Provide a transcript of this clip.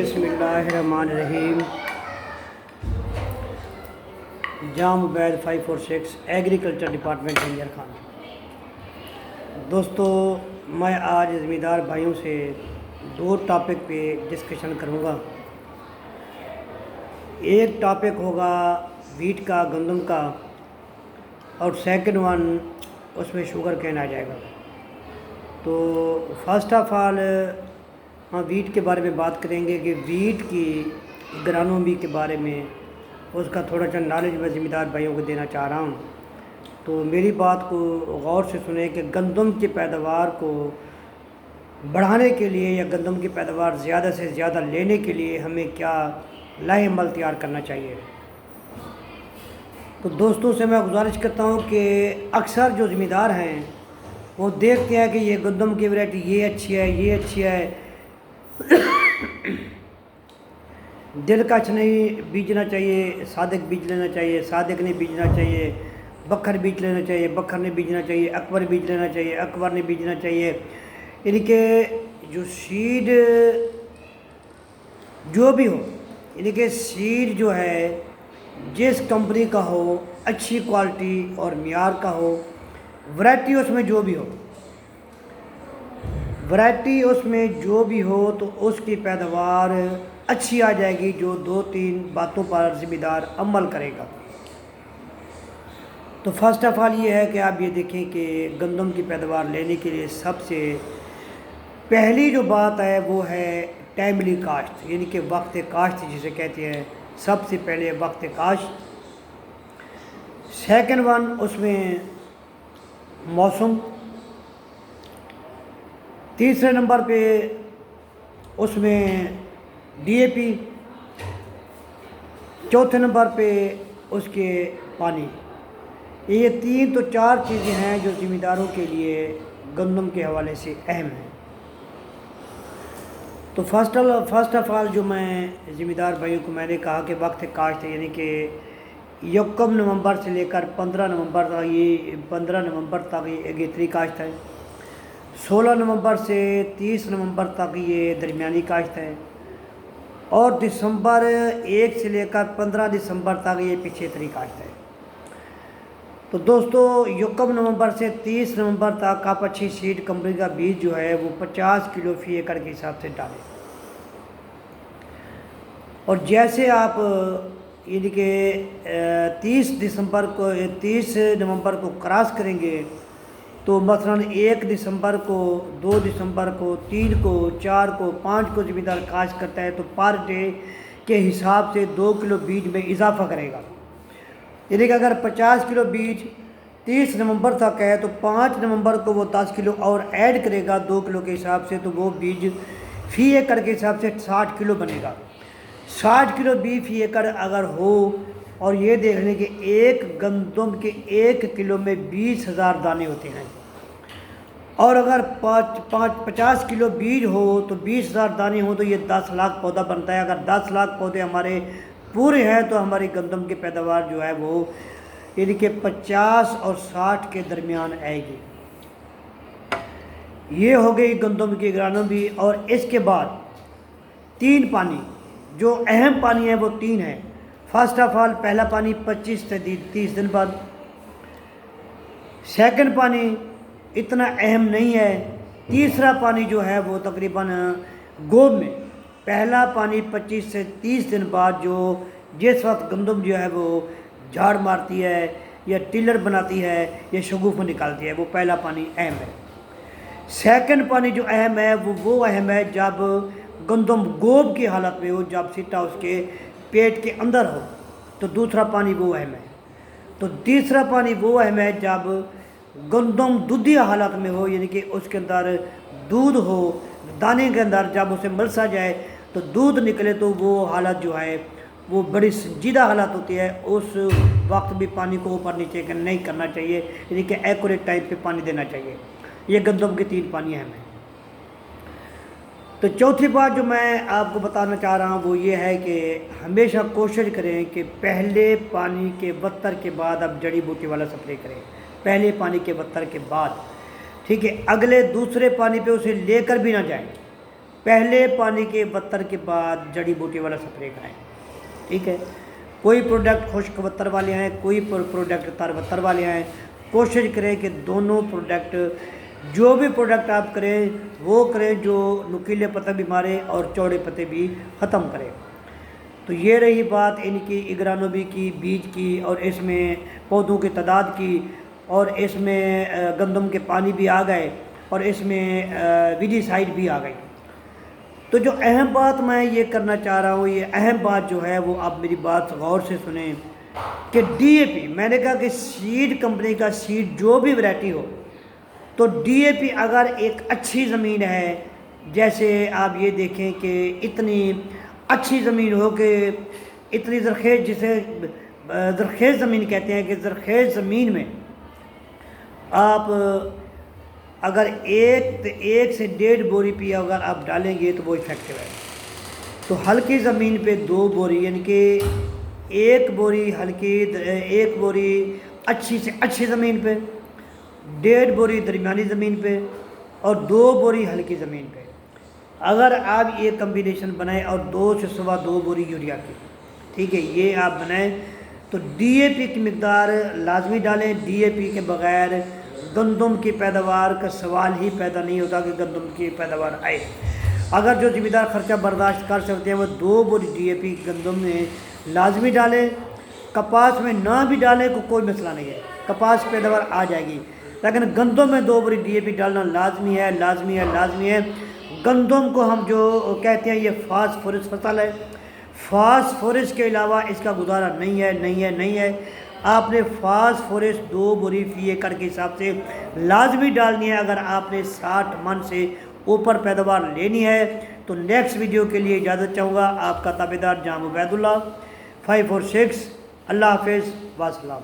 बिस्मिल्लाहिर्रहमानिर्रहीम। Jam Ubaid 546 agriculture department engineer Khan. दोस्तों, मैं आज ज़मींदार भाइयों से दो टॉपिक पे डिस्कशन करूँगा। एक टॉपिक होगा वीट का, गंदम का, और सेकंड वन उसमें शुगर कैन आ जाएगा। तो फर्स्ट ऑफ ऑल हम वीट के बारे में बात करेंगे कि वीट की ग्रानोमी के बारे में उसका थोड़ा सा नॉलेज मैं ज़िम्मेदार भाइयों को देना चाह रहा हूँ। तो मेरी बात को गौर से सुने कि गंदम की पैदावार को बढ़ाने के लिए या गंदम की पैदावार ज़्यादा से ज़्यादा लेने के लिए हमें क्या लाहे अमल तैयार करना चाहिए। तो दोस्तों से मैं गुजारिश करता हूँ कि अक्सर जो ज़िम्मेदार हैं वो देखते हैं कि ये गंदम की वैरायटी ये अच्छी है, ये अच्छी है, दिलकश नहीं बीजना चाहिए, सादिक बीज लेना चाहिए, सादिक नहीं बीजना चाहिए, बखर बीज लेना चाहिए, बखर नहीं बीजना चाहिए, अकबर बीज लेना चाहिए, अकबर नहीं बीजना चाहिए। इनके जो सीड जो भी हो, इनके सीड जो है जिस कंपनी का हो, अच्छी क्वालिटी और मियार का हो, वैरायटी उसमें जो भी हो, वैरायटी उसमें जो भी हो, तो उसकी पैदावार अच्छी आ जाएगी जो दो तीन बातों पर ज़िम्मेदार अमल करेगा। तो फर्स्ट ऑफ ऑल ये है कि आप ये देखें कि गंदम की पैदावार लेने के लिए सबसे पहली जो बात है वो है टाइमली काश्त, यानी कि वक्त काश्त जिसे कहते हैं। सबसे पहले वक्त काश्त। सेकंड वन उसमें मौसम। तीसरे नंबर पे उसमें डीएपी। चौथे नंबर पे उसके पानी। ये तीन तो चार चीज़ें हैं जो ज़िम्मेदारों के लिए गंदम के हवाले से अहम हैं। तो फर्स्ट ऑफ ऑल जो मैं ज़िम्मेदार भाइयों को मैंने कहा कि वक्त काश्त यानी कि 1 नवंबर से लेकर 15 नवंबर तक, ये 15 नवंबर तक ये अगेतरी काश्त है। 16 नवंबर से 30 नवंबर तक ये दरमियानी काश्त है, और दिसंबर 1 से लेकर 15 दिसंबर तक ये पिछेतरी काश्त है। तो दोस्तों 1 नवंबर से 30 नवंबर तक आप अच्छी सीड कंपनी का बीज जो है वो 50 किलो फी एकड़ के हिसाब से डालें। और जैसे आप यानी कि 30 नवंबर को क्रॉस करेंगे तो मसलन 1 दिसंबर को, 2 दिसंबर को, 3 को, 4 को, 5 को ज़िम्मेदार काश्त करता है तो पर डे के हिसाब से 2 किलो बीज में इजाफा करेगा। यानी कि अगर 50 किलो बीज 30 नवंबर तक है तो 5 नवंबर को वो 10 किलो और ऐड करेगा 2 किलो के हिसाब से, तो वो बीज फी एकड़ के हिसाब से 60 किलो बनेगा। 60 किलो बीज फी एकड़ अगर हो, और ये देख लें कि एक गंदम के 1 किलो में 20,000 दाने होते हैं, और अगर 50 किलो बीज हो तो 20,000 दाने हो तो ये 10 लाख पौधा बनता है। अगर 10 लाख पौधे हमारे पूरे हैं तो हमारी गंदम की पैदावार जो है वो यानी कि 50 और 60 के दरमियान आएगी। ये हो गई गंदम की ग्रानोमी। और इसके बाद 3 पानी, जो अहम पानी है वो 3 है। फर्स्ट ऑफ ऑल पहला पानी 25 से 30 दिन बाद। सेकंड पानी इतना अहम नहीं है। तीसरा पानी जो है वो तकरीबन गोब में पहला पानी 25 से 30 दिन बाद, जो जिस वक्त गंदम जो है वो झाड़ मारती है या टिलर बनाती है या शगुफ निकालती है, वो पहला पानी अहम है। सेकंड पानी जो अहम है वो अहम है जब गंदम गोब की हालत में हो, जब सिट्टा उसके पेट के अंदर हो, तो दूसरा पानी वो अहम है। तो तीसरा पानी वो अहम है जब गंदम दूधी हालत में हो, यानी कि उसके अंदर दूध हो, दाने के अंदर जब उसे मलसा जाए तो दूध निकले, तो वो हालत जो है वो बड़ी संजीदा हालत होती है। उस वक्त भी पानी को ऊपर नीचे नहीं करना चाहिए, यानी कि एक्यूरेट टाइम पे पानी देना चाहिए। ये गंदम के 3 पानी अहम हैं। तो चौथी बात जो मैं आपको बताना चाह रहा हूँ वो ये है कि हमेशा कोशिश करें कि पहले पानी के बत्तर के बाद आप जड़ी बूटी वाला स्प्रे करें, पहले पानी के बत्तर के बाद, ठीक है। अगले दूसरे पानी पे उसे लेकर भी ना जाएं, पहले पानी के बत्तर के बाद जड़ी बूटी वाला स्प्रे कराएं। ठीक है, कोई प्रोडक्ट खुश्क बत्तर वाले हैं, कोई प्रोडक्ट तर बत्तर वाले हैं। कोशिश करें कि दोनों प्रोडक्ट, जो भी प्रोडक्ट आप करें वो करें जो नुकीले पत्ते भी मारे और चौड़े पत्ते भी ख़त्म करें। तो ये रही बात इनकी इग्रानोबी की, बीज की, और इसमें पौधों की तादाद की, और इसमें गंदम के पानी भी आ गए, और इसमें विजीसाइड भी आ गई। तो जो अहम बात मैं ये करना चाह रहा हूँ, ये अहम बात जो है वो आप मेरी बात गौर से सुने कि डीएपी, मैंने कहा कि सीड कंपनी का सीड जो भी वैरायटी हो, तो डीएपी अगर एक अच्छी ज़मीन है, जैसे आप ये देखें कि इतनी अच्छी ज़मीन हो कि इतनी ज़रखेज़, जिसे ज़रखेज़ ज़मीन कहते हैं, कि ज़रखेज़ ज़मीन में आप अगर एक से 1.5 बोरी पी अगर आप डालेंगे तो वो इफेक्टिव है। तो हल्की ज़मीन पे 2 बोरी, यानी कि 1 बोरी हल्की, 1 बोरी अच्छी से अच्छी ज़मीन पे, 1.5 बोरी दरमियानी ज़मीन पे, और 2 बोरी हल्की ज़मीन पे, अगर आप ये कम्बिनेशन बनाएं, और 2 से 2.25 बोरी यूरिया की, ठीक है, ये आप बनाएं, तो डीएपी की मकदार लाजमी डालें। डीएपी के बग़ैर गंदम की पैदावार का सवाल ही पैदा नहीं होता कि गंदम की पैदावार आए। अगर जो ज़िम्मेदार ख़र्चा बर्दाश्त कर सकते हैं वो 2 बोरी डीएपी गंदम में लाजमी डालें। कपास में ना भी डालें को कोई मसला नहीं है, कपास पैदावार आ जाएगी, लेकिन गंदम में 2 बोरी डीएपी डालना लाजमी है, लाजमी है, लाजमी है। गंदम को हम जो कहते हैं ये फास्फोरस फसल है, फास्फोरस के अलावा इसका गुजारा नहीं है, नहीं है, नहीं है। आपने फास्फोरस 2 बोरी फी एकड़ के हिसाब से लाजमी डालनी है अगर आपने 60 मन से ऊपर पैदावार लेनी है। तो नेक्स्ट वीडियो के लिए इजाज़त चाहूँगा, आपका ताबेदार जाम उबैदुल्लाह 546। अल्लाह हाफिज़, वासलाम।